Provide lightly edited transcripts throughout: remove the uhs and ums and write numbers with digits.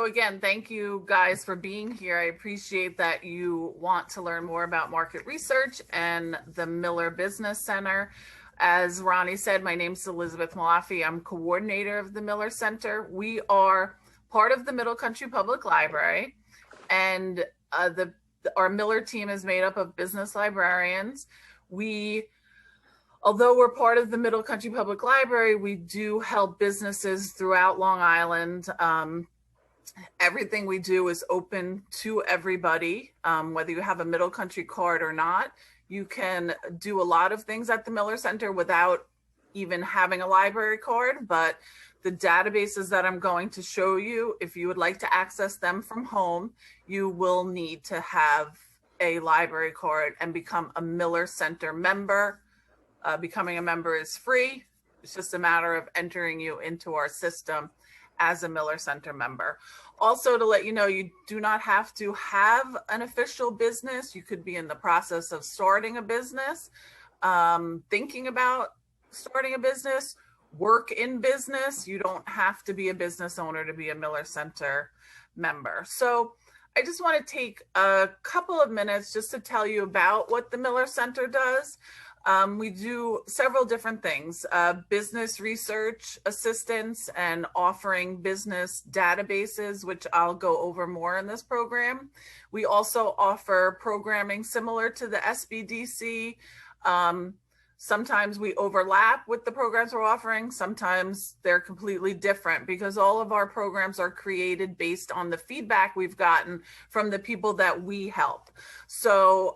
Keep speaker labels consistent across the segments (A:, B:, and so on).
A: again, thank you guys for being here. I appreciate that you want to learn more about market research and the Miller Business Center. As Ronnie said, my name is Elizabeth Malafi. I'm coordinator of the Miller Center. We are part of the Middle Country Public Library, and our Miller team is made up of business librarians. Although we're part of the Middle Country Public Library, we do help businesses throughout Long Island. Everything we do is open to everybody, whether you have a Middle Country card or not. You can do a lot of things at the Miller Center without even having a library card, but the databases that I'm going to show you, if you would like to access them from home, you will need to have a library card and become a Miller Center member. Becoming a member is free. It's just a matter of entering you into our system as a Miller Center member. Also, to let you know, you do not have to have an official business. You could be in the process of starting a business, thinking about starting a business, work in business. You don't have to be a business owner to be a Miller Center member. So I just want to take a couple of minutes just to tell you about what the Miller Center does. We do several different things, business research assistance and offering business databases, which I'll go over more in this program. We also offer programming similar to the SBDC. Sometimes we overlap with the programs we're offering. Sometimes they're completely different because all of our programs are created based on the feedback we've gotten from the people that we help. So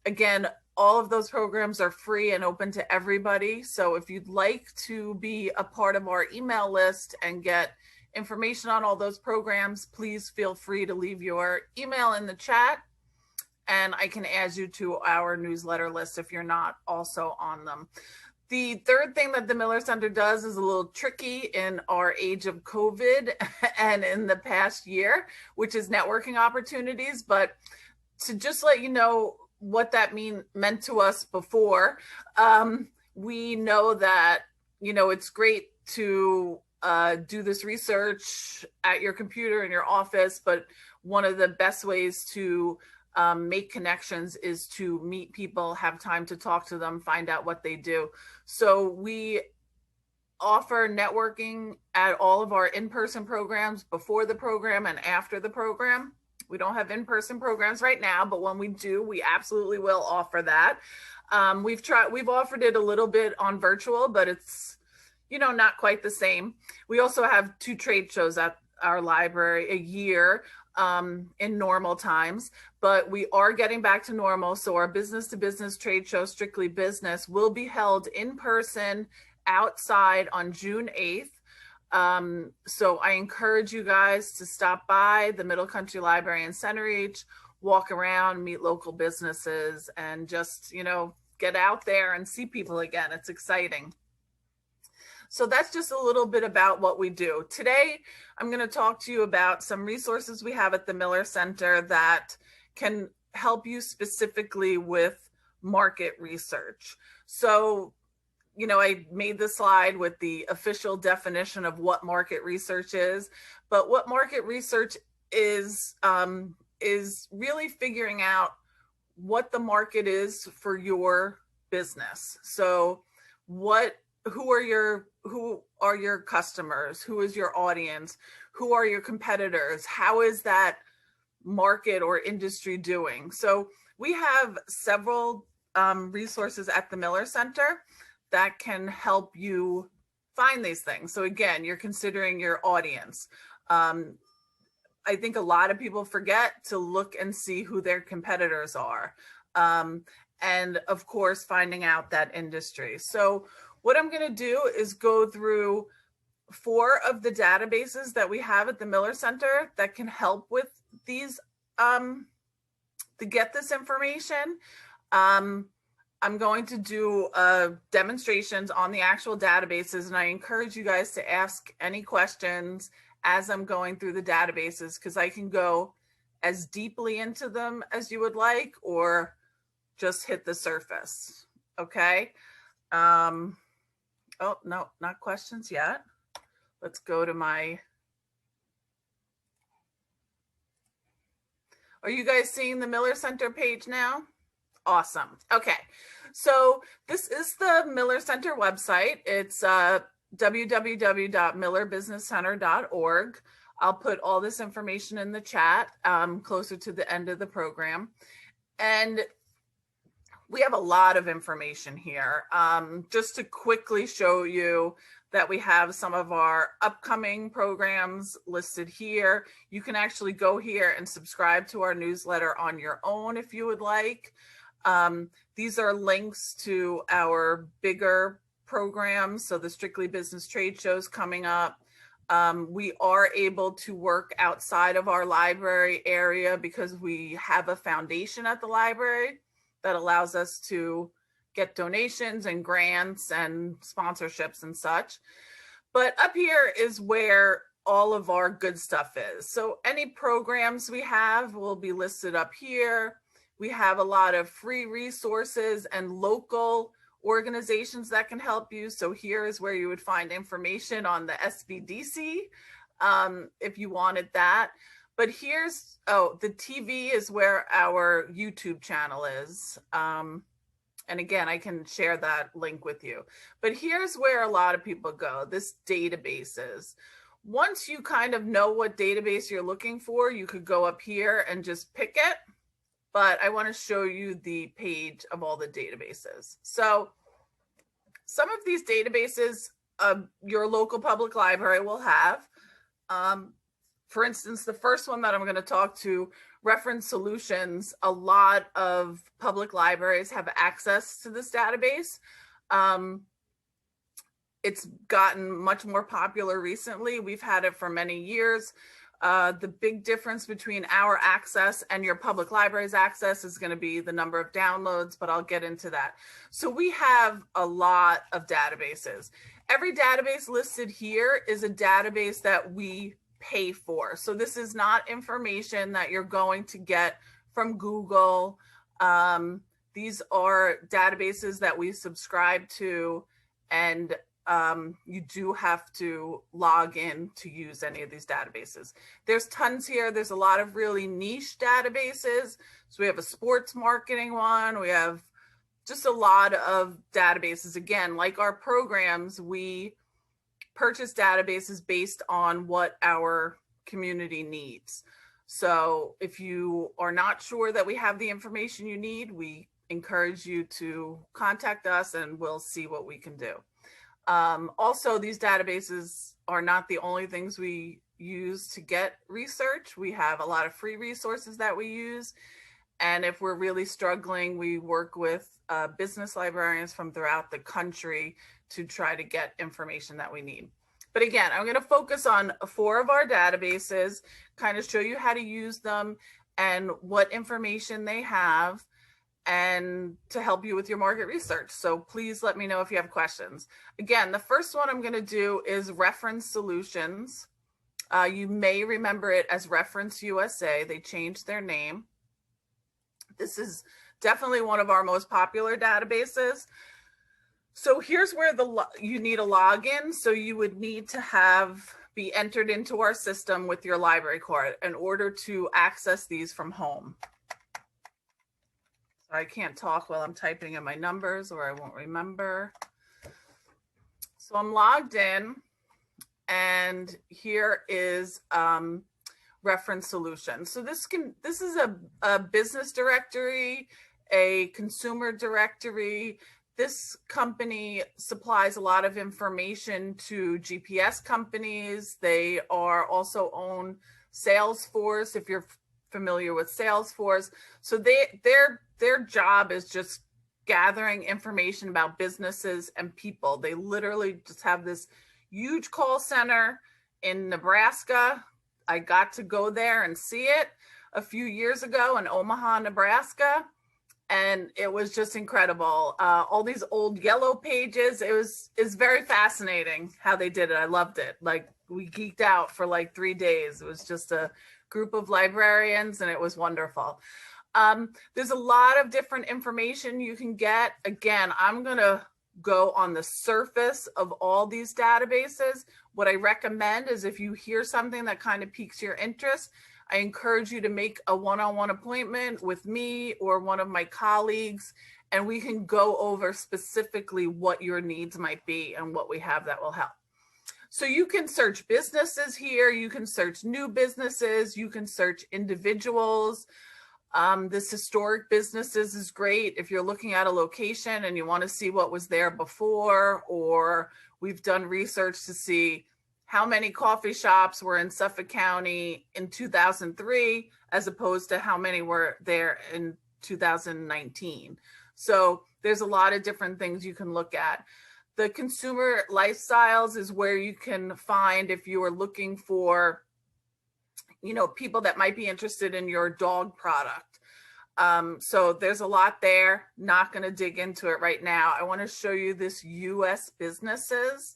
A: again, all of those programs are free and open to everybody. So if you'd like to be a part of our email list and get information on all those programs, please feel free to leave your email in the chat and I can add you to our newsletter list if you're not also on them. The third thing that the Miller Center does is a little tricky in our age of COVID and in the past year, which is networking opportunities. But to just let you know what that meant to us before, we know that, it's great to do this research at your computer in your office, but one of the best ways to make connections is to meet people, have time to talk to them, find out what they do. So we offer networking at all of our in-person programs before the program and after the program. We don't have in-person programs right now, but when we do, we absolutely will offer that. We've offered it a little bit on virtual, but it's, not quite the same. We also have 2 trade shows at our library a year in normal times, but we are getting back to normal. So our business-to-business trade show, Strictly Business, will be held in person outside on June 8th. So I encourage you guys to stop by the Middle Country Library in Center Reach, walk around, meet local businesses, and just, get out there and see people again. It's exciting. So that's just a little bit about what we do. Today, I'm going to talk to you about some resources we have at the Miller Center that can help you specifically with market research. So I made the slide with the official definition of what market research is, but what market research is really figuring out what the market is for your business. So who are your customers? Who is your audience? Who are your competitors? How is that market or industry doing? So we have several resources at the Miller Center that can help you find these things. So again, you're considering your audience. I think a lot of people forget to look and see who their competitors are. And of course, finding out that industry. So what I'm going to do is go through 4 of the databases that we have at the Miller Center that can help with these, to get this information. I'm going to do demonstrations on the actual databases, and I encourage you guys to ask any questions as I'm going through the databases, because I can go as deeply into them as you would like, or just hit the surface. Okay. Oh, no, not questions yet. Let's go to my Are you guys seeing the Miller Center page now? Awesome. Okay. So this is the Miller Center website. It's www.millerbusinesscenter.org. I'll put all this information in the chat closer to the end of the program. And we have a lot of information here. Just to quickly show you that we have some of our upcoming programs listed here. You can actually go here and subscribe to our newsletter on your own if you would like. These are links to our bigger programs. So the Strictly Business trade shows coming up. We are able to work outside of our library area because we have a foundation at the library that allows us to get donations and grants and sponsorships and such. But up here is where all of our good stuff is. So any programs we have will be listed up here. We have a lot of free resources and local organizations that can help you. So here is where you would find information on the SBDC if you wanted that. But here's, oh, the TV is where our YouTube channel is. And again, I can share that link with you. But here's where a lot of people go, this databases. Once you kind of know what database you're looking for, you could go up here and just pick it. But I want to show you the page of all the databases. So some of these databases your local public library will have. For instance, the first one that I'm going to talk to, Reference Solutions, a lot of public libraries have access to this database. It's gotten much more popular recently. We've had it for many years. The big difference between our access and your public library's access is going to be the number of downloads, but I'll get into that. So we have a lot of databases. Every database listed here is a database that we pay for. So this is not information that you're going to get from Google. These are databases that we subscribe to, and you do have to log in to use any of these databases. There's tons here. There's a lot of really niche databases. So we have a sports marketing one. We have just a lot of databases. Again, like our programs, we purchase databases based on what our community needs. So if you are not sure that we have the information you need, we encourage you to contact us and we'll see what we can do. Also, these databases are not the only things we use to get research. We have a lot of free resources that we use. And if we're really struggling, we work with business librarians from throughout the country to try to get information that we need. But again, I'm going to focus on 4 of our databases, kind of show you how to use them and what information they have, and to help you with your market research. So please let me know if you have questions. Again, the first one I'm going to do is Reference Solutions. You may remember it as Reference USA. They changed their name. This is definitely one of our most popular databases. So here's where you need a login. So you would need to be entered into our system with your library card in order to access these from home. I can't talk while I'm typing in my numbers or I won't remember. So I'm logged in, and here is Reference Solutions. So this is a business directory, a consumer directory. This company supplies a lot of information to GPS companies. They are also own Salesforce, if you're familiar with Salesforce. So their job is just gathering information about businesses and people. They literally just have this huge call center in Nebraska. I got to go there and see it a few years ago in Omaha, Nebraska. And it was just incredible. All these old yellow pages. It's very fascinating how they did it. I loved it. Like, we geeked out for like 3 days. It was just a group of librarians and it was wonderful. There's a lot of different information you can get. Again, I'm going to go on the surface of all these databases. What I recommend is if you hear something that kind of piques your interest, I encourage you to make a one-on-one appointment with me or one of my colleagues, and we can go over specifically what your needs might be and what we have that will help. So you can search businesses here, you can search new businesses, you can search individuals. This historic businesses is great if you're looking at a location and you want to see what was there before, or we've done research to see how many coffee shops were in Suffolk County in 2003 as opposed to how many were there in 2019. So there's a lot of different things you can look at. The consumer lifestyles is where you can find if you are looking for, you know, people that might be interested in your dog product. So there's a lot there. Not going to dig into it right now. I want to show you this US businesses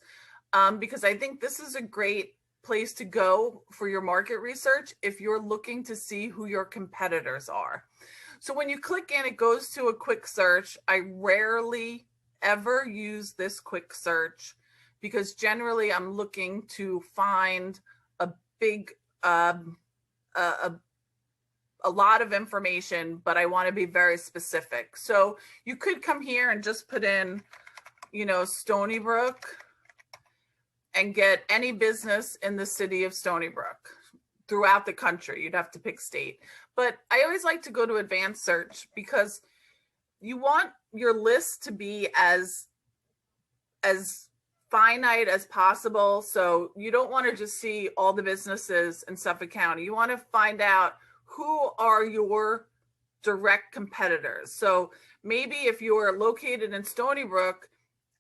A: because I think this is a great place to go for your market research if you're looking to see who your competitors are. So when you click in, it goes to a quick search. I rarely ever use this quick search because generally I'm looking to find a big a lot of information, but I want to be very specific. So you could come here and just put in, you know, Stony Brook and get any business in the city of Stony Brook throughout the country. You'd have to pick state, but I always like to go to advanced search because you want your list to be as finite as possible. So you don't want to just see all the businesses in Suffolk County. You want to find out who are your direct competitors. So maybe if you're located in Stony Brook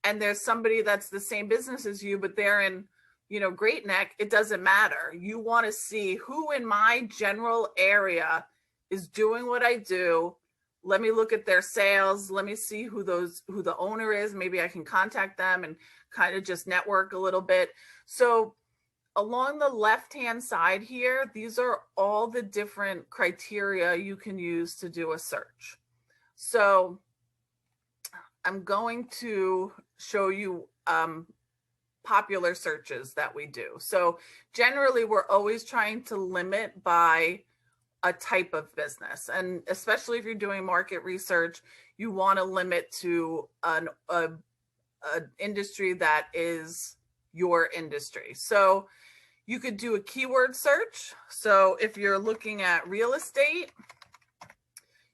A: and there's somebody that's the same business as you, but they're in, you know, Great Neck, it doesn't matter. You want to see who in my general area is doing what I do. Let me look at their sales. Let me see who the owner is. Maybe I can contact them and kind of just network a little bit. So along the left-hand side here, these are all the different criteria you can use to do a search. So I'm going to show you popular searches that we do. So generally, we're always trying to limit by a type of business. And especially if you're doing market research, you want to limit to an industry that is your industry. So you could do a keyword search. So if you're looking at real estate,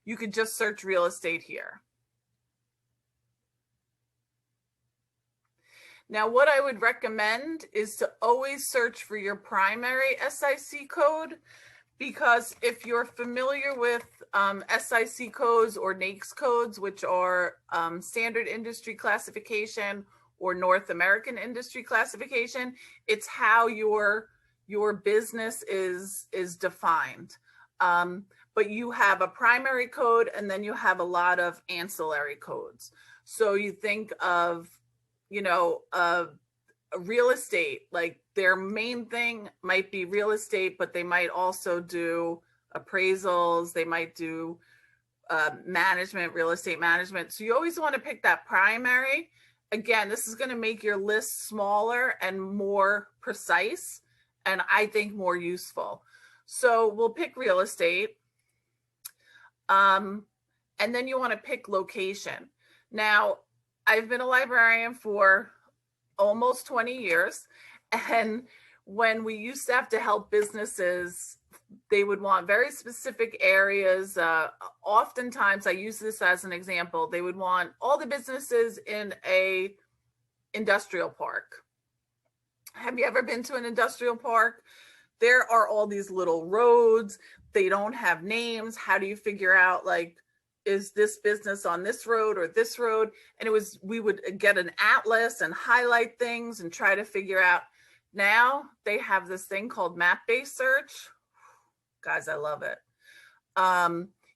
A: you could just search real estate here. Now, what I would recommend is to always search for your primary SIC code, because if you're familiar with SIC codes or NAICS codes, which are standard industry classification or North American industry classification, it's how your business is defined. But you have a primary code and then you have a lot of ancillary codes. So you think of, you know, real estate, like their main thing might be real estate, but they might also do appraisals. They might do management, real estate management. So you always want to pick that primary. Again, this is going to make your list smaller and more precise, and I think more useful. So we'll pick real estate. And then you want to pick location. Now, I've been a librarian for almost 20 years. And when we used to have to help businesses, they would want very specific areas. Oftentimes, I use this as an example, they would want all the businesses in a industrial park. Have you ever been to an industrial park? There are all these little roads. They don't have names. How do you figure out, like, is this business on this road or this road? And we would get an atlas and highlight things and try to figure out. Now they have this thing called map-based search. Guys, I love it.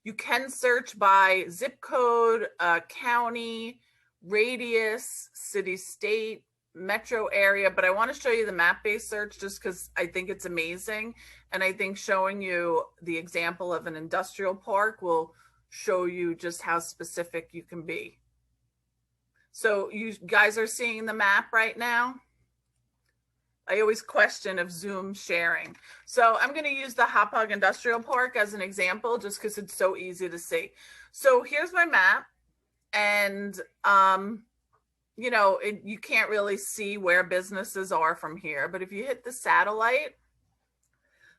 A: You can search by zip code, county, radius, city, state, metro area, but I want to show you the map-based search just because I think it's amazing. And I think showing you the example of an industrial park will show you just how specific you can be. So you guys are seeing the map right now? I always question if Zoom's sharing. So I'm going to use the Hauppauge Industrial Park as an example, just because it's so easy to see. So here's my map. And, you know, you can't really see where businesses are from here. But if you hit the satellite,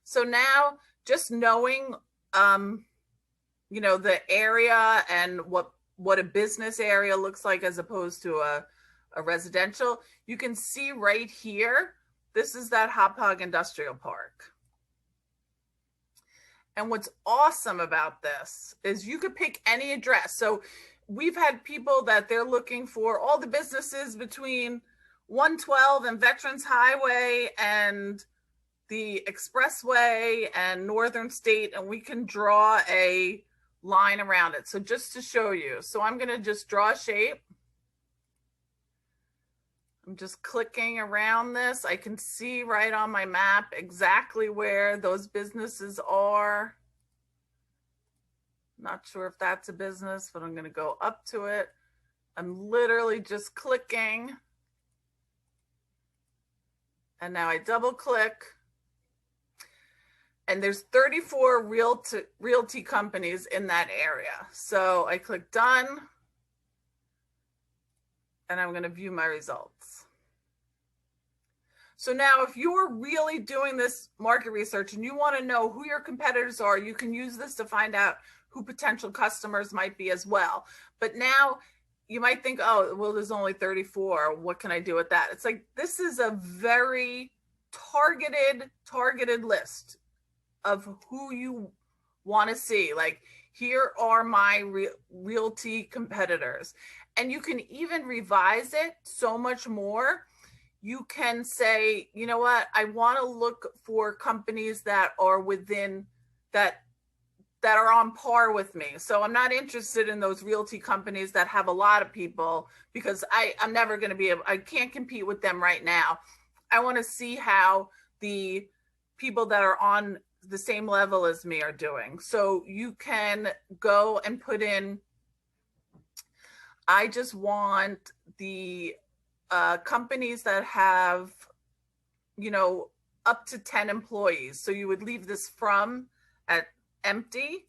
A: so now just knowing, you know, the area and what a business area looks like as opposed to a residential, you can see right here, this is that Hauppauge Industrial Park. And what's awesome about this is you could pick any address. So we've had people that they're looking for all the businesses between 112 and Veterans Highway and the Expressway and Northern State, and we can draw a line around it. So just to show you, so I'm going to just draw a shape. I'm just clicking around this. I can see right on my map exactly where those businesses are. Not sure if that's a business, but I'm going to go up to it. I'm literally just clicking. And now I double click. And there's 34 realty companies in that area. So I click done. And I'm going to view my results. So now if you're really doing this market research and you want to know who your competitors are, you can use this to find out who potential customers might be as well. But now you might think, oh, well, there's only 34. What can I do with that? It's like, this is a very targeted list of who you want to see. Like, here are my realty competitors. And you can even revise it so much more. You can say, you know what, I want to look for companies that are within that are on par with me. So I'm not interested in those realty companies that have a lot of people, because I'm never going to be able, I can't compete with them right now. I want to see how the people that are on the same level as me are doing. So you can go and put in, I just want the companies that have, you know, up to 10 employees. So you would leave this from at empty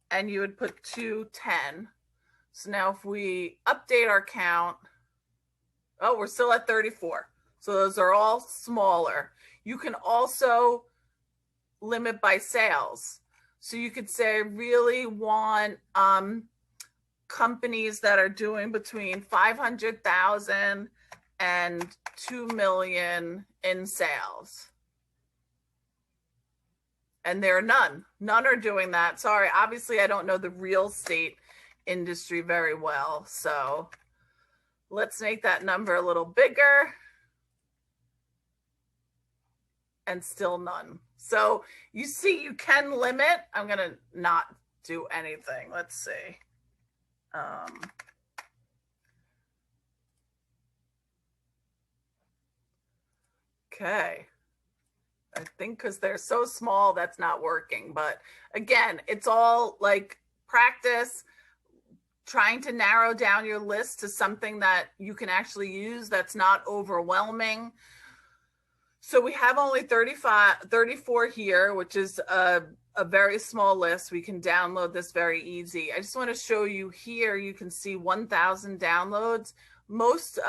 A: and you would put 210. So now if we update our count, oh, we're still at 34. So those are all smaller. You can also limit by sales. So you could say, really want companies that are doing between 500,000 and 2 million in sales. And there are none are doing that. Sorry, obviously I don't know the real estate industry very well. So let's make that number a little bigger. And still none. So you see, you can limit. I'm going to not do anything. Let's see. Okay. I think because they're so small, that's not working. But again, it's all like practice, trying to narrow down your list to something that you can actually use that's not overwhelming. So we have only 34 here, which is a very small list. We can download this very easy. I just want to show you here, you can see 1,000 downloads. Most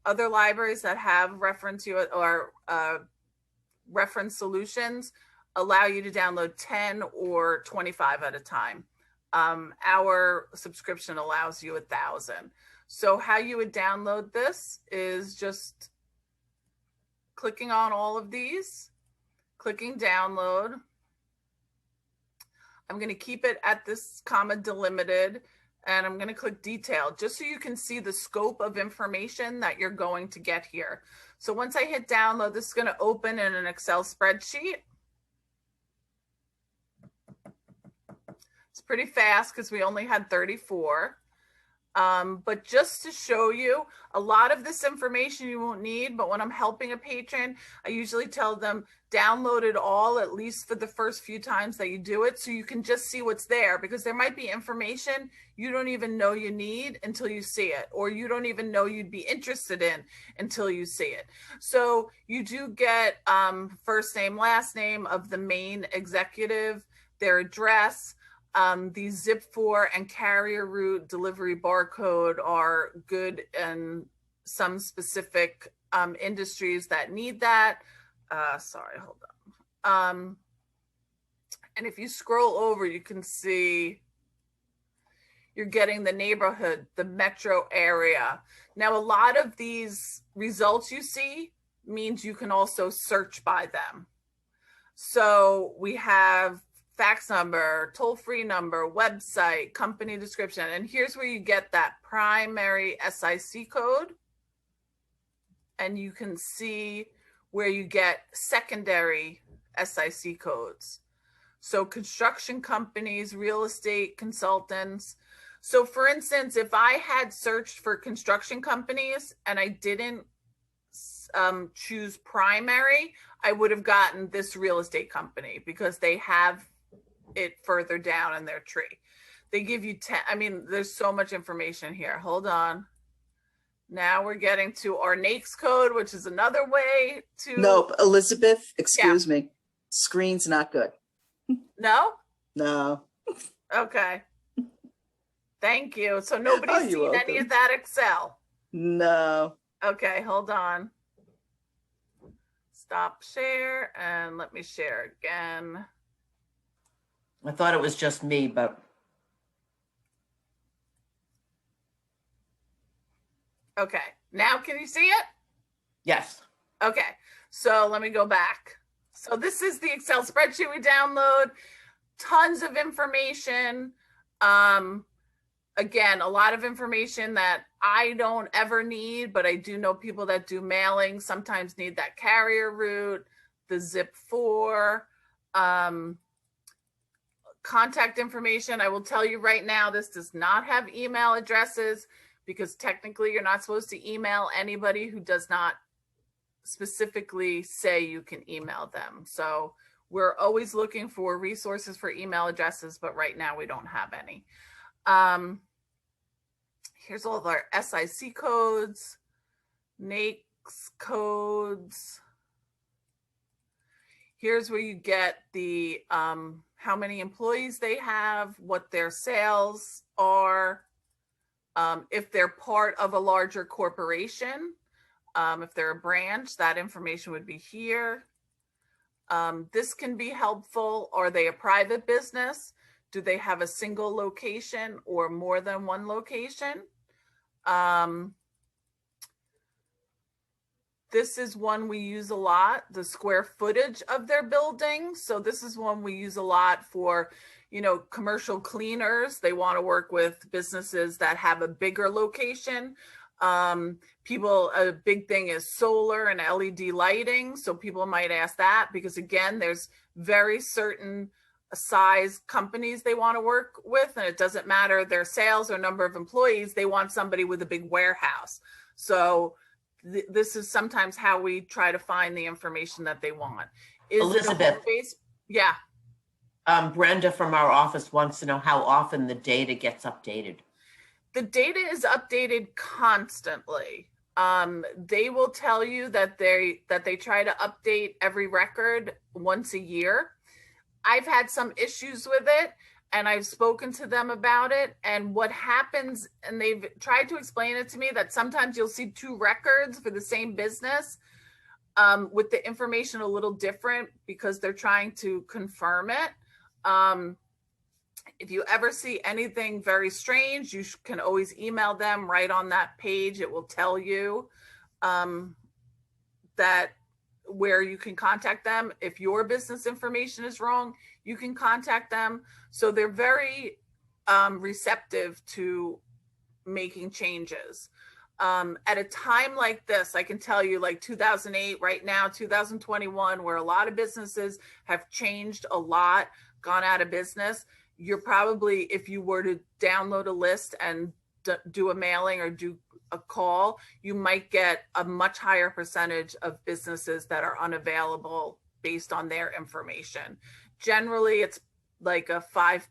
A: other libraries that have reference or reference solutions allow you to download 10 or 25 at a time. Our subscription allows you 1,000. So how you would download this is just clicking on all of these, clicking download. I'm going to keep it at this comma delimited, and I'm going to click detailed just so you can see the scope of information that you're going to get here. So once I hit download, this is going to open in an Excel spreadsheet. It's pretty fast because we only had 34. But just to show you, a lot of this information you won't need, but when I'm helping a patron, I usually tell them download it all, at least for the first few times that you do it, so you can just see what's there, because there might be information you don't even know you need until you see it, or you don't even know you'd be interested in until you see it. So you do get first name, last name of the main executive, their address. The zip4 and carrier route delivery barcode are good in some specific industries that need that. Sorry, hold on. And if you scroll over, you can see you're getting the neighborhood, the metro area. Now, a lot of these results you see means you can also search by them. So we have fax number, toll-free number, website, company description. And here's where you get that primary SIC code. And you can see where you get secondary SIC codes. So construction companies, real estate consultants. So for instance, if I had searched for construction companies and I didn't choose primary, I would have gotten this real estate company because they have it further down in their tree. They give you 10, I mean, there's so much information here. Hold on. Now we're getting to our NAICS code, which is another way to.
B: Nope. Elizabeth, excuse me. Screen's not good.
A: No?
B: No.
A: Okay. Thank you. So nobody's seen any of that Excel?
B: No.
A: Okay, hold on. Stop share and let me share again.
C: I thought it was just me, but.
A: Okay, now can you see it?
C: Yes.
A: Okay, so let me go back. So this is the Excel spreadsheet we download. Tons of information. Again, a lot of information that I don't ever need, but I do know people that do mailing sometimes need that carrier route, the zip4, contact information. I will tell you right now, this does not have email addresses because technically you're not supposed to email anybody who does not specifically say you can email them. So we're always looking for resources for email addresses, but right now we don't have any. Here's all of our SIC codes, NAICS codes. Here's where you get the how many employees they have, what their sales are, if they're part of a larger corporation, if they're a branch, that information would be here. This can be helpful. Are they a private business? Do they have a single location or more than one location? This is one we use a lot, the square footage of their building. So this is one we use a lot for, you know, commercial cleaners. They want to work with businesses that have a bigger location. A big thing is solar and LED lighting. So people might ask that because again, there's very certain size companies they want to work with, and it doesn't matter their sales or number of employees. They want somebody with a big warehouse. So this is sometimes how we try to find the information that they want.
C: Elizabeth.
A: Yeah.
C: Brenda from our office wants to know how often the data gets updated.
A: The data is updated constantly. They will tell you that they try to update every record once a year. I've had some issues with it and I've spoken to them about it. And what happens, and they've tried to explain it to me, that sometimes you'll see two records for the same business with the information a little different because they're trying to confirm it. If you ever see anything very strange, you can always email them right on that page. It will tell you that where you can contact them. If your business information is wrong, you can contact them. So they're very receptive to making changes. At a time like this, I can tell you, like 2008, right now, 2021, where a lot of businesses have changed a lot, gone out of business, you're probably, if you were to download a list and do a mailing or do a call, you might get a much higher percentage of businesses that are unavailable based on their information. Generally, it's like a 5%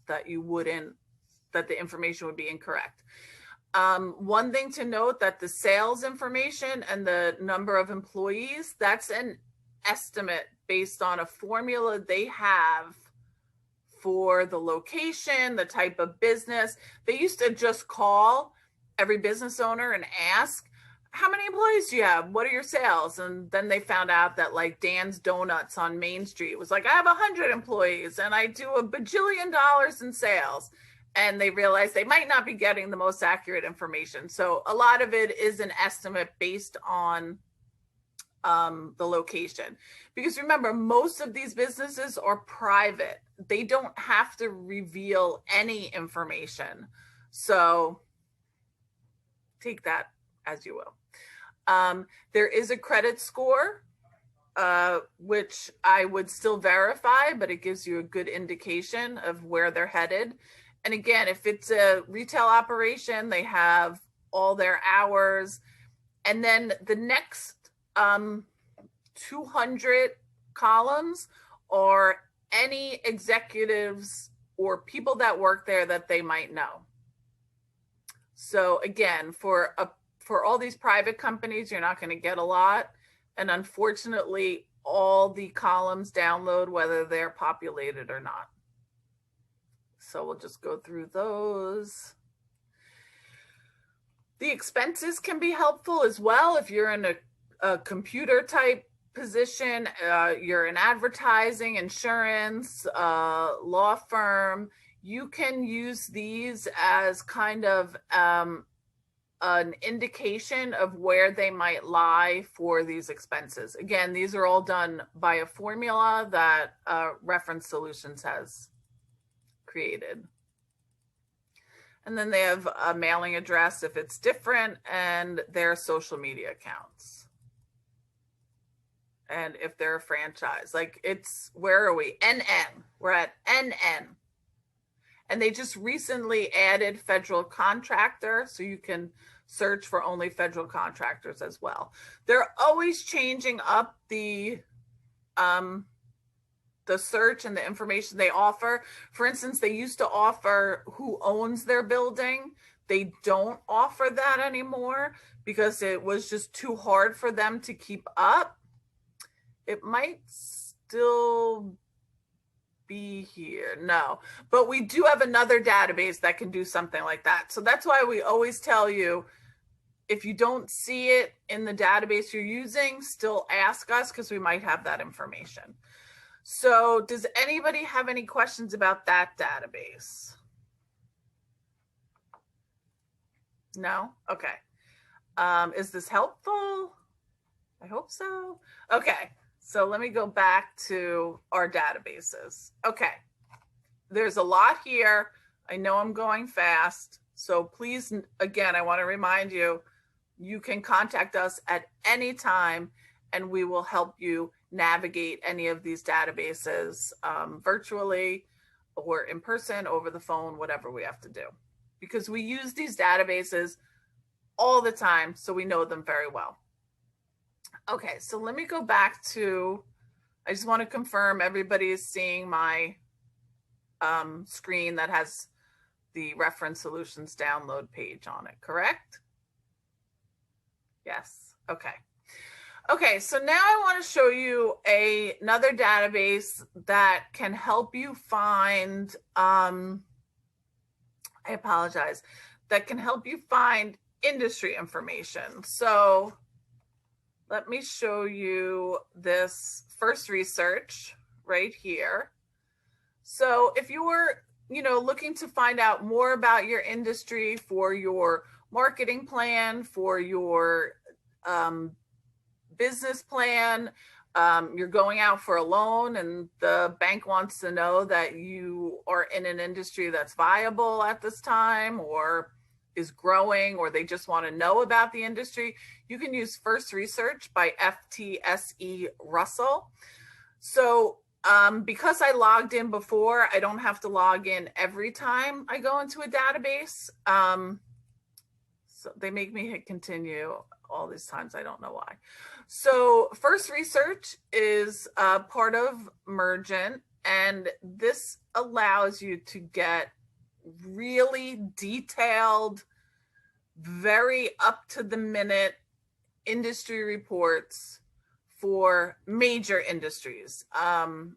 A: that the information would be incorrect. One thing to note, that the sales information and the number of employees, that's an estimate based on a formula they have for the location, the type of business. They used to just call every business owner and ask, how many employees do you have? What are your sales? And then they found out that like Dan's Donuts on Main Street was like, I have 100 employees and I do $1 bajillion in sales. And they realized they might not be getting the most accurate information. So a lot of it is an estimate based on the location. Because remember, most of these businesses are private. They don't have to reveal any information. So take that as you will. There is a credit score, which I would still verify, but it gives you a good indication of where they're headed. And again, if it's a retail operation, they have all their hours. And then the next 200 columns are any executives or people that work there that they might know. So again, for all these private companies, you're not going to get a lot. And unfortunately, all the columns download whether they're populated or not. So we'll just go through those. The expenses can be helpful as well. If you're in a computer type position, you're in advertising, insurance, law firm, you can use these as kind of an indication of where they might lie for these expenses. Again, these are all done by a formula that Reference Solutions has created. And then they have a mailing address if it's different, and their social media accounts. And if they're a franchise, like it's, where are we? NN, we're at NN. And they just recently added federal contractor, so you can search for only federal contractors as well. They're always changing up the search and the information they offer. For instance, they used to offer who owns their building. They don't offer that anymore because it was just too hard for them to keep up. It might still be here. No, but we do have another database that can do something like that. So that's why we always tell you, if you don't see it in the database you're using, still ask us because we might have that information. So does anybody have any questions about that database? No? Okay. Is this helpful? I hope so. Okay. So let me go back to our databases. Okay. There's a lot here. I know I'm going fast. So please, again, I want to remind you, you can contact us at any time and we will help you navigate any of these databases virtually or in person, over the phone, whatever we have to do. Because we use these databases all the time, so we know them very well. Okay, so let me go back to, I just want to confirm everybody is seeing my screen that has the Reference Solutions download page on it, correct? Yes, okay. Okay, so now I want to show you another database that can help you find, I apologize, that can help you find industry information. So let me show you this first research right here. So if you were, looking to find out more about your industry for your marketing plan, for your business plan, you're going out for a loan and the bank wants to know that you are in an industry that's viable at this time or is growing, or they just want to know about the industry, you can use First Research by FTSE Russell. So Because I logged in before, I don't have to log in every time I go into a database. So they make me hit continue all these times. I don't know why. So First Research is part of Mergent, and this allows you to get really detailed, very up to the minute industry reports for major industries.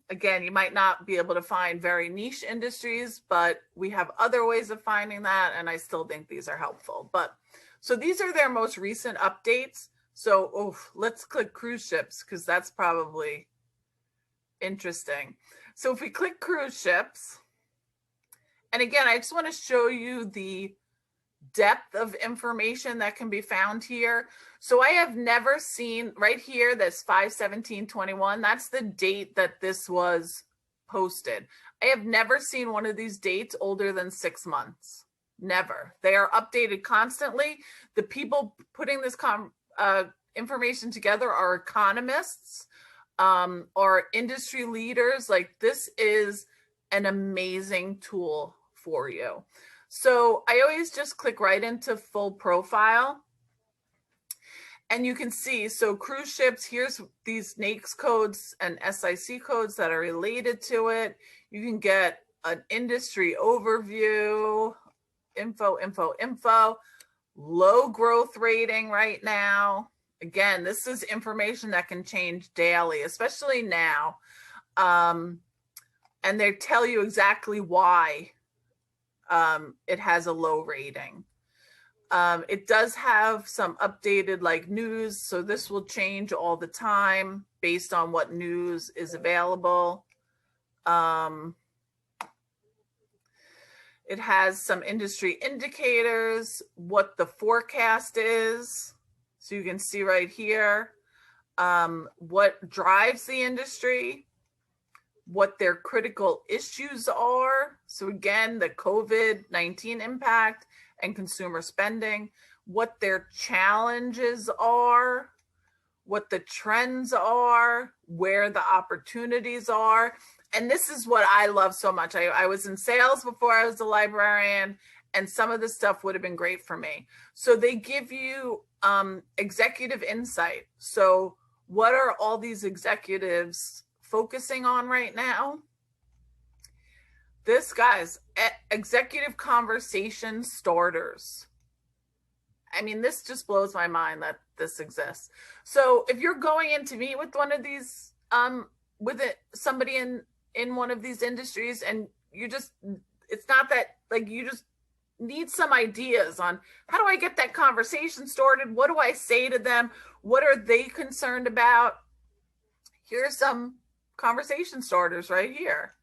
A: Again, you might not be able to find very niche industries, but we have other ways of finding that, and I still think these are helpful. But so these are their most recent updates. So let's click cruise ships, because that's probably interesting. So if we click cruise ships, and again, I just want to show you the depth of information that can be found here. So I have never seen right here, this 5/17/21, that's the date that this was posted. I have never seen one of these dates older than 6 months. Never. They are updated constantly. The people putting this information together are economists, or industry leaders. Like, this is an amazing tool for you. So I always just click right into full profile. And you can see, so cruise ships, here's these NAICS codes and SIC codes that are related to it. You can get an industry overview, info, low growth rating right now. Again, this is information that can change daily, especially now. And they tell you exactly why it has a low rating. It does have some updated like news, so this will change all the time based on what news is available. It has some industry indicators, what the forecast is. So you can see right here what drives the industry, what their critical issues are. So again, the COVID-19 impact and consumer spending, what their challenges are, what the trends are, where the opportunities are. And this is what I love so much. I was in sales before I was a librarian, and some of this stuff would have been great for me. So they give you executive insight. So what are all these executives focusing on right now? This, guys, executive conversation starters. I mean, this just blows my mind that this exists. So if you're going in to meet with one of these, somebody in one of these industries, and it's not that, like, you just need some ideas on how do I get that conversation started? What do I say to them? What are they concerned about? Here's some conversation starters right here.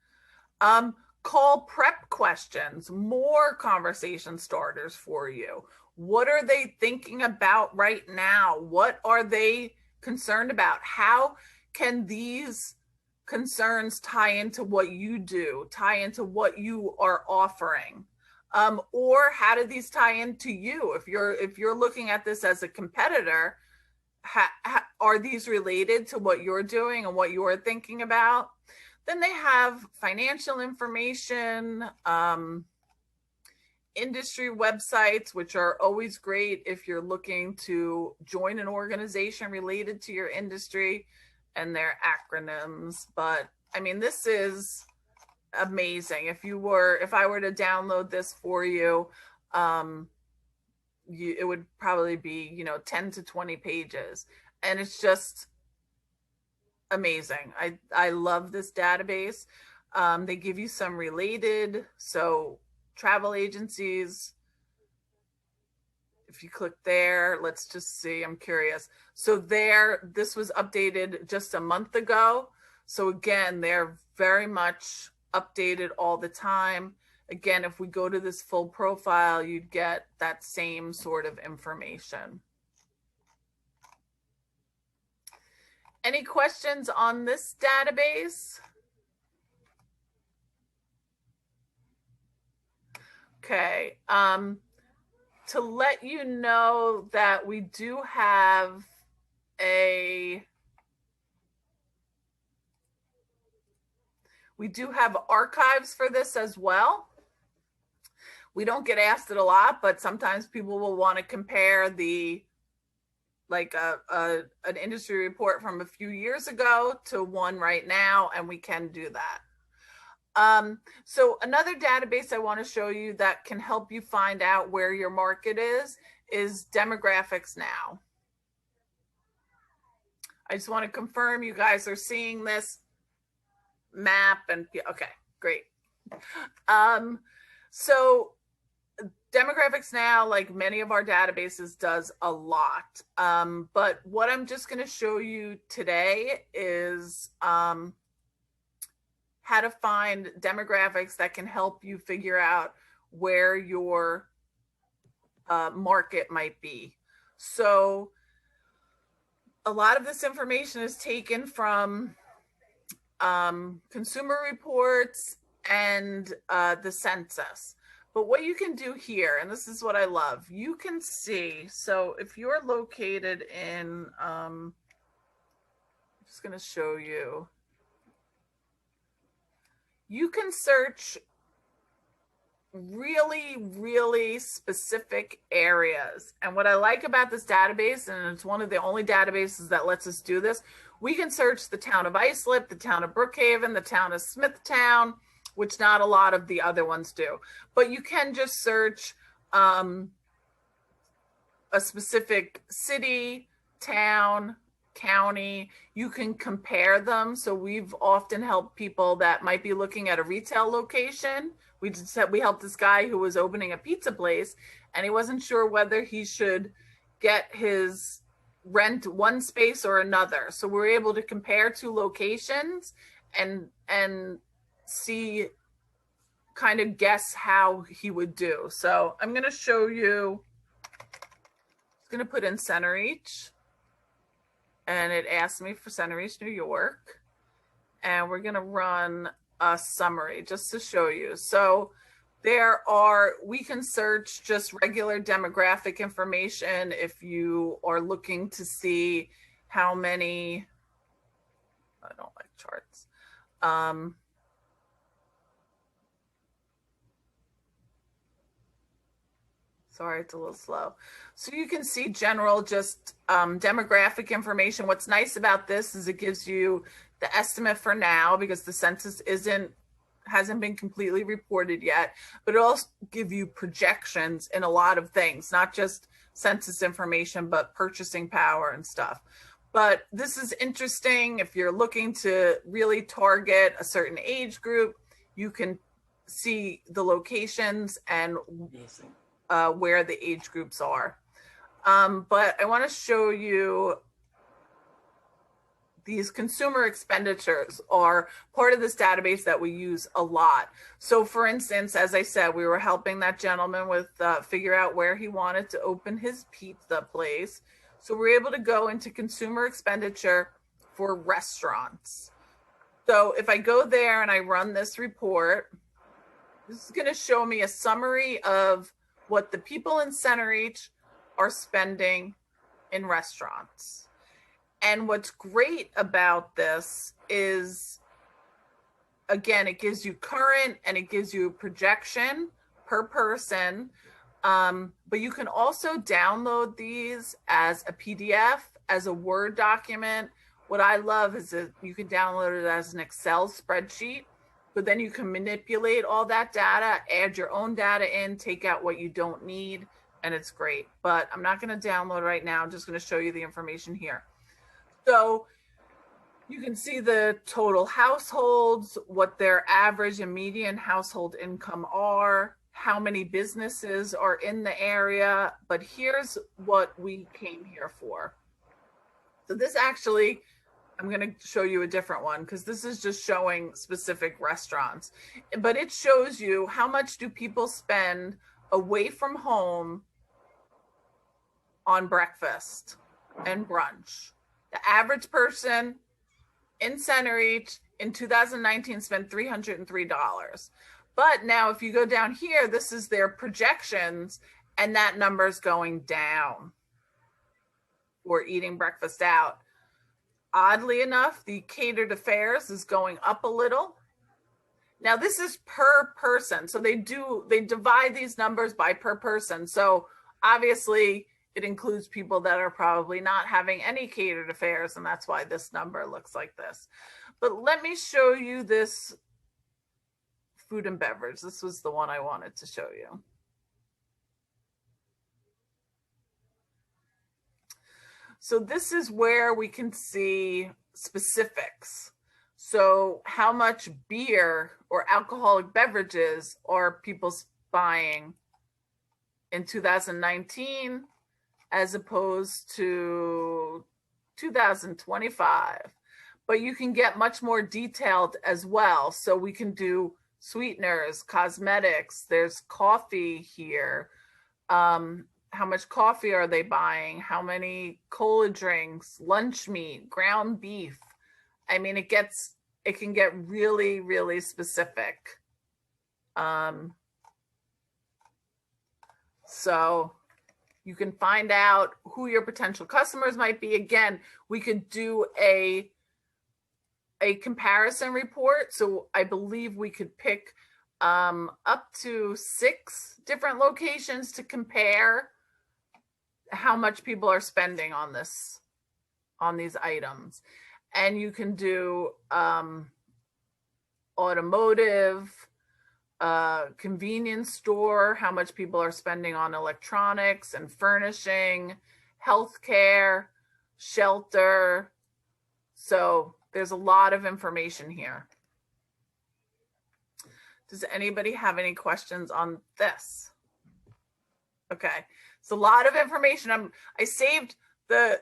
A: Call prep questions, more conversation starters for you. What are they thinking about right now? What are they concerned about? How can these concerns tie into what you do, tie into what you are offering? Or how do these tie into you? If you're looking at this as a competitor, are these related to what you're doing and what you're thinking about? Then they have financial information, industry websites, which are always great if you're looking to join an organization related to your industry, and their acronyms. But I mean, this is amazing. If I were to download this for you, it would probably be 10 to 20 pages, and it's just amazing. I love this database. They give you some related, so travel agencies. If you click there, let's just see, I'm curious. So this was updated just a month ago. So again, they're very much updated all the time. Again, if we go to this full profile, you'd get that same sort of information. Any questions on this database? Okay. To let you know that we do have a We do have archives for this as well. We don't get asked it a lot, but sometimes people will want to compare an industry report from a few years ago to one right now, and we can do that. So another database I want to show you that can help you find out where your market is Demographics Now. I just want to confirm you guys are seeing this map, and okay, great. So Demographics Now, like many of our databases, does a lot. But what I'm just going to show you today is how to find demographics that can help you figure out where your market might be. So a lot of this information is taken from consumer reports and the census. But what you can do here, and this is what I love, you can see, so if you're located in, I'm just going to show you, you can search really, really specific areas. And what I like about this database, and it's one of the only databases that lets us do this, we can search the town of Islip, the town of Brookhaven, the town of Smithtown, which not a lot of the other ones do. But you can just search a specific city, town, county. You can compare them. So we've often helped people that might be looking at a retail location. We helped this guy who was opening a pizza place, and he wasn't sure whether he should get his rent one space or another. So we're able to compare two locations and see, kind of guess how he would do. So I'm going to show you, I'm going to put in Centereach, and it asked me for Centereach, New York. And we're going to run a summary just to show you. So we can search just regular demographic information if you are looking to see how many, I don't like charts. Sorry, it's a little slow. So you can see general just demographic information. What's nice about this is it gives you the estimate for now, because the census hasn't been completely reported yet, but it'll also give you projections in a lot of things, not just census information, but purchasing power and stuff. But this is interesting. If you're looking to really target a certain age group, you can see the locations and where the age groups are. But I want to show you these consumer expenditures are part of this database that we use a lot. So for instance, as I said, we were helping that gentleman with figure out where he wanted to open his pizza place. So we're able to go into consumer expenditure for restaurants. So if I go there and I run this report, this is going to show me a summary of what the people in Centereach are spending in restaurants. And what's great about this is, again, it gives you current and it gives you a projection per person. But you can also download these as a PDF, as a Word document. What I love is that you can download it as an Excel spreadsheet, but then you can manipulate all that data, add your own data in, take out what you don't need, and it's great. But I'm not going to download right now. I'm just going to show you the information here. So you can see the total households, what their average and median household income are, how many businesses are in the area. But here's what we came here for. So this actually, I'm going to show you a different one because this is just showing specific restaurants. But it shows you how much do people spend away from home on breakfast and brunch. The average person in Centereach in 2019 spent $303. But now if you go down here, this is their projections, and that number is going down for eating breakfast out. Oddly enough, the catered affairs is going up a little. Now this is per person. So they divide these numbers by per person. So obviously it includes people that are probably not having any catered affairs, and that's why this number looks like this. But let me show you this food and beverage. This was the one I wanted to show you. So this is where we can see specifics. So how much beer or alcoholic beverages are people buying in 2019 as opposed to 2025? But you can get much more detailed as well. So we can do sweeteners, cosmetics, there's coffee here. How much coffee are they buying? How many cola drinks, lunch meat, ground beef? I mean, it can get really, really specific. So you can find out who your potential customers might be. Again, we could do a comparison report. So I believe we could pick up to 6 different locations to compare how much people are spending on these items. And you can do automotive, convenience store, how much people are spending on electronics and furnishing, healthcare, shelter. So there's a lot of information here. Does anybody have any questions on this? Okay, it's a lot of information. I saved the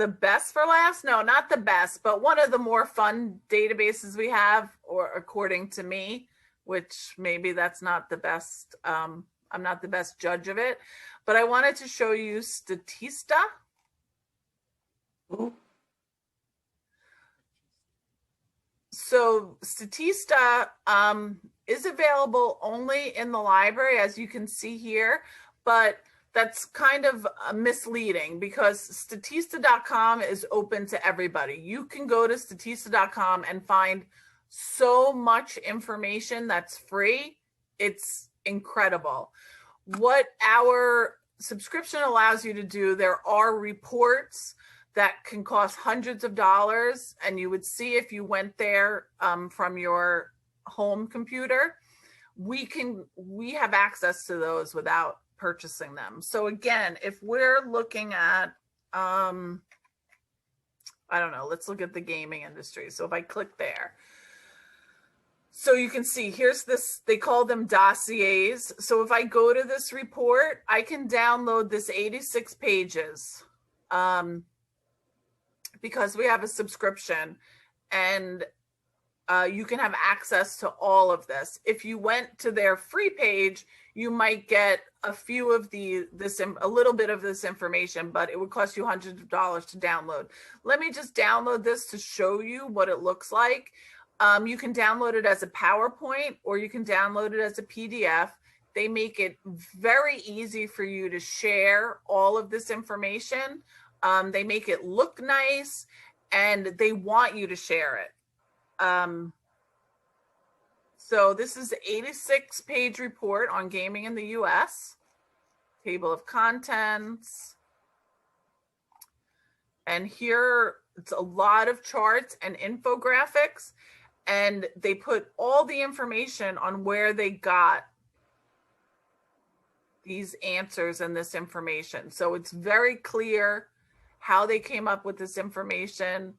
A: best for last. No, not the best, but one of the more fun databases we have, or according to me, which maybe that's not the best. I'm not the best judge of it, but I wanted to show you Statista.
C: Ooh.
A: So Statista is available only in the library, as you can see here, but that's kind of misleading because Statista.com is open to everybody. You can go to Statista.com and find so much information that's free. It's incredible. What our subscription allows you to do, there are reports that can cost hundreds of dollars, and you would see if you went there from your home computer. We have access to those without purchasing them. So again, if we're looking at, I don't know, let's look at the gaming industry. So if I click there, so you can see here's this, they call them dossiers. So if I go to this report, I can download this 86 pages. Because we have a subscription, and you can have access to all of this. If you went to their free page, you might get a little bit of this information, but it would cost you hundreds of dollars to download. Let me just download this to show you what it looks like. You can download it as a PowerPoint, or you can download it as a PDF. They make it very easy for you to share all of this information. They make it look nice, and they want you to share it. So this is an 86-page report on gaming in the US, table of contents. And here it's a lot of charts and infographics, and they put all the information on where they got these answers and this information. So it's very clear how they came up with this information.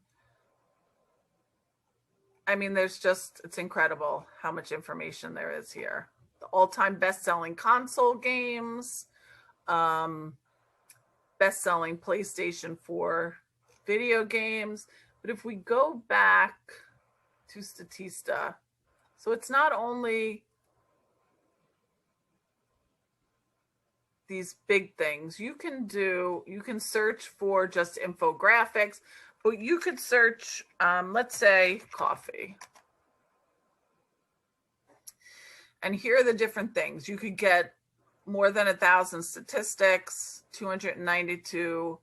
A: I mean, it's incredible how much information there is here. The all-time best-selling console games, best-selling PlayStation 4 video games. But if we go back to Statista, so it's not only these big things. You can search for just infographics, but you could search, let's say coffee. And here are the different things. You could get more than 1,000 statistics, 292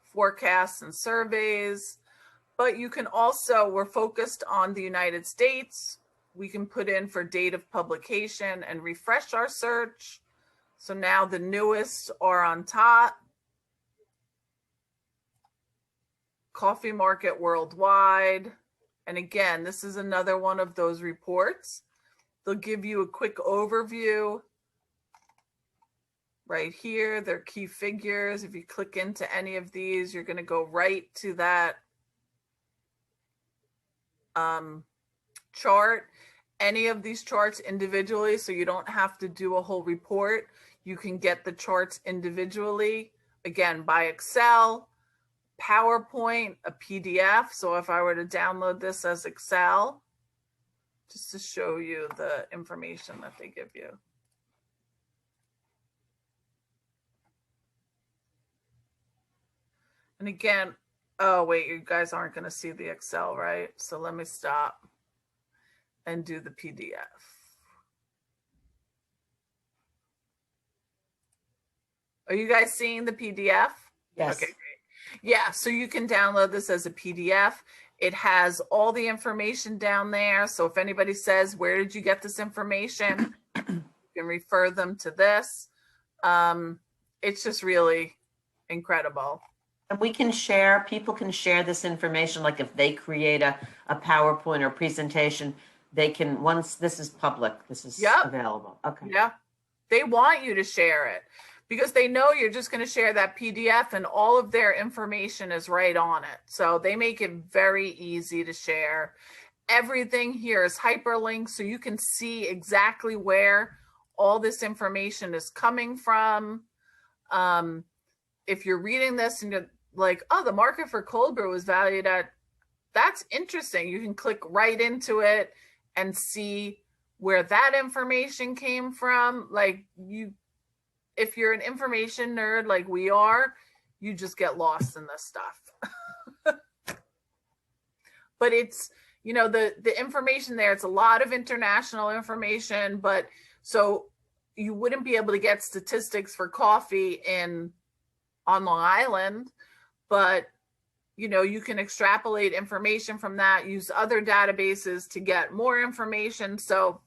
A: forecasts and surveys, but you can also, we're focused on the United States. we can put in for date of publication and refresh our search. So now the newest are on top. Coffee market worldwide. And again, this is another one of those reports. They'll give you a quick overview right here, their key figures. If you click into any of these, you're going to go right to that chart. Any of these charts individually, so you don't have to do a whole report. You can get the charts individually, again, by Excel, PowerPoint, a PDF. So if I were to download this as Excel, just to show you the information that they give you. And again, oh wait, you guys aren't going to see the Excel, right? So let me stop and do the PDF. Are you guys seeing the PDF?
C: Yes.
A: Okay, great. Yeah, so you can download this as a PDF. It has all the information down there. So if anybody says, where did you get this information? You can refer them to this. It's just really incredible.
C: And we can share, people can share this information, like if they create a PowerPoint or presentation, they can, once this is public, this is available. Okay.
A: Yeah, they want you to share it because they know you're just going to share that PDF and all of their information is right on it. So they make it very easy to share. Everything here is hyperlinked so you can see exactly where all this information is coming from. If you're reading this and you're like, oh, the market for cold brew was valued at, that's interesting. You can click right into it and see where that information came from. Like if you're an information nerd like we are, you just get lost in this stuff. But it's, you know, the information there, it's a lot of international information, but so you wouldn't be able to get statistics for coffee on Long Island, but you know, you can extrapolate information from that, use other databases to get more information. So,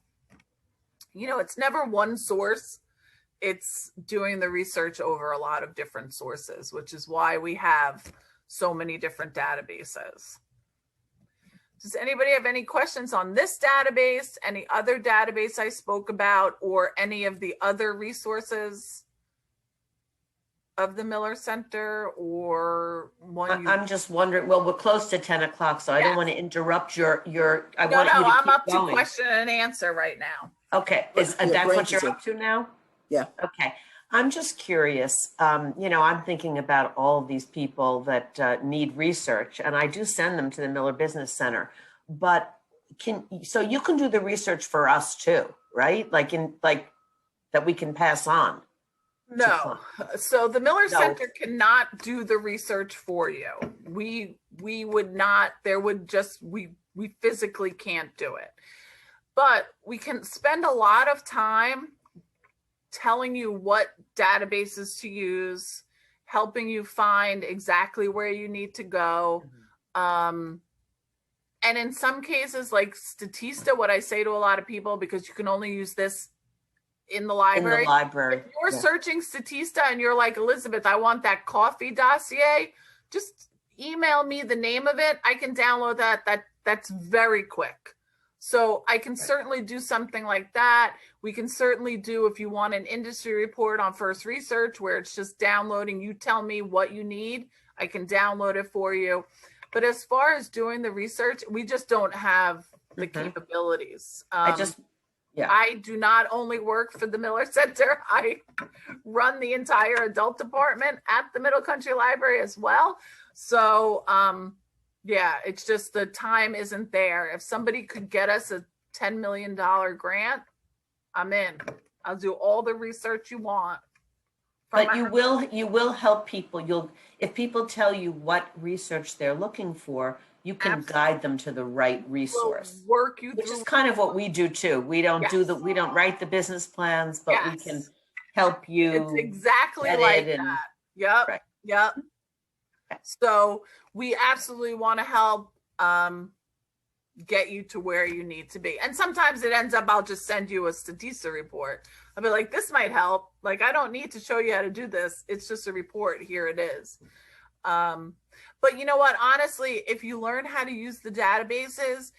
A: you know, it's never one source. It's doing the research over a lot of different sources, which is why we have so many different databases. Does anybody have any questions on this database, any other database I spoke about, or any of the other resources of the Miller Center, or one?
C: I'm just wondering, well, we're close to 10 o'clock, so I don't want to interrupt your, I want you to
A: I'm
C: keep
A: up
C: going.
A: to question and answer right now.
C: Okay, that's what you're up to now?
B: Yeah.
C: Okay, I'm just curious, you know, I'm thinking about all of these people that need research, and I do send them to the Miller Business Center, but so you can do the research for us too, right? Like that we can pass on.
A: No. So the Miller Center cannot do the research for you. We would not, there would just, we physically can't do it. But we can spend a lot of time telling you what databases to use, helping you find exactly where you need to go. And in some cases, like Statista, what I say to a lot of people, because you can only use this in the library. If you're searching Statista and you're like, Elizabeth, I want that coffee dossier, just email me the name of it. I can download that. That's very quick. So I can certainly do something like that. We can certainly do, if you want an industry report on First Research where it's just downloading, you tell me what you need, I can download it for you. But as far as doing the research, we just don't have the capabilities. I do not only work for the Miller Center. I run the entire adult department at the Middle Country Library as well. So, yeah, it's just the time isn't there. If somebody could get us a $10 million grant, I'm in. I'll do all the research you want.
C: But you will help people. If people tell you what research they're looking for, you can guide them to the right resource.
A: We'll work you
C: which
A: through.
C: is kind of what we do too. We don't we don't write the business plans, but we can help you.
A: It's exactly like that. Yep.
C: Right.
A: Yep.
C: Okay.
A: So we absolutely want to help. get you to where you need to be. And sometimes it ends up, I'll just send you a Statista report. I'll be like, this might help. Like, I don't need to show you how to do this. It's just a report. Here it is. But you know what? Honestly, if you learn how to use the databases,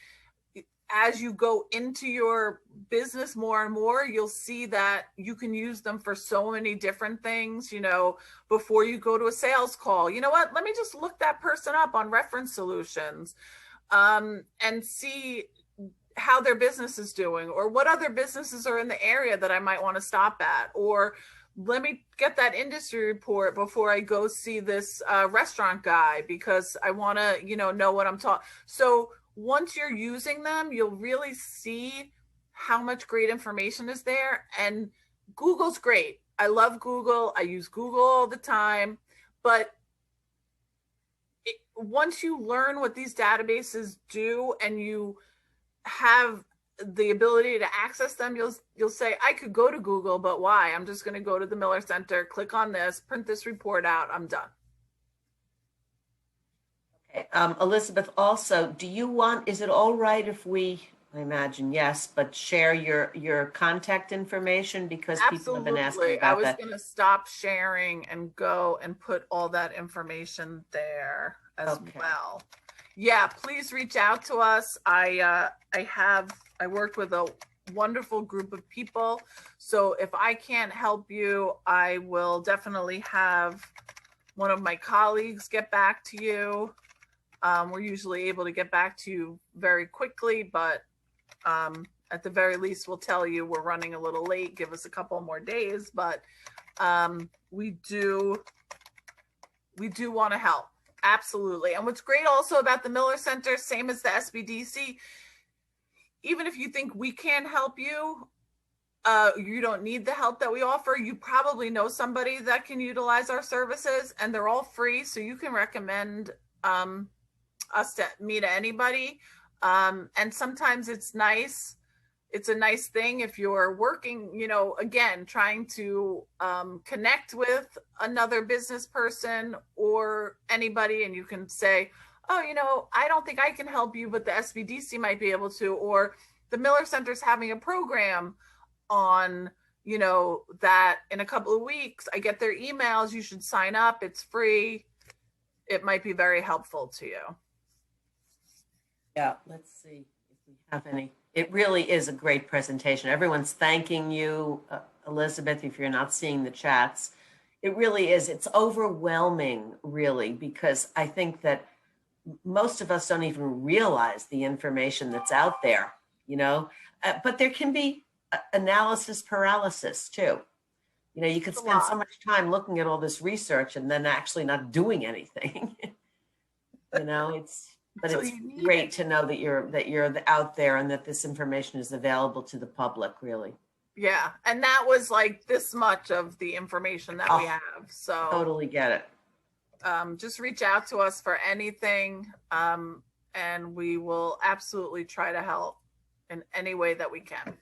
A: as you go into your business more and more, you'll see that you can use them for so many different things. You know, before you go to a sales call, you know what? Let me just look that person up on Reference Solutions, and see how their business is doing, or what other businesses are in the area that I might want to stop at, or let me get that industry report before I go see this restaurant guy, because I want to, you know what I'm talking. So once you're using them, you'll really see how much great information is there. And Google's great. I love Google. I use Google all the time. But once you learn what these databases do and you have the ability to access them, you'll say, I could go to Google, but why? I'm just going to go to the Miller Center, click on this, print this report out. I'm done.
C: Elizabeth, also, is it all right if we, I imagine yes, but share your contact information, because people have been asking about that.
A: I was going to stop sharing and go and put all that information there as well. Yeah, please reach out to us. I worked with a wonderful group of people. So if I can't help you, I will definitely have one of my colleagues get back to you. We're usually able to get back to you very quickly, but at the very least, we'll tell you we're running a little late. Give us a couple more days, but we do want to help. Absolutely. And what's great also about the Miller Center, same as the SBDC, even if you think we can't help you, you don't need the help that we offer. You probably know somebody that can utilize our services, and they're all free. So you can recommend us to me to anybody. And sometimes it's nice. It's a nice thing if you're working, you know, again, trying to connect with another business person or anybody, and you can say, oh, you know, I don't think I can help you, but the SBDC might be able to, or the Miller Center's having a program on, you know, that in a couple of weeks. I get their emails. You should sign up. It's free. It might be very helpful to you.
C: Yeah, let's see if we have any. It really is a great presentation. Everyone's thanking you, Elizabeth, if you're not seeing the chats. It really is. It's overwhelming, really, because I think that most of us don't even realize the information that's out there, you know, but there can be analysis paralysis too. You know, you could spend so much time looking at all this research and then actually not doing anything. You know, but it's great to know that you're out there and that this information is available to the public, really.
A: Yeah, and that was like this much of the information that we have. So
C: totally get it.
A: Just reach out to us for anything, and we will absolutely try to help in any way that we can.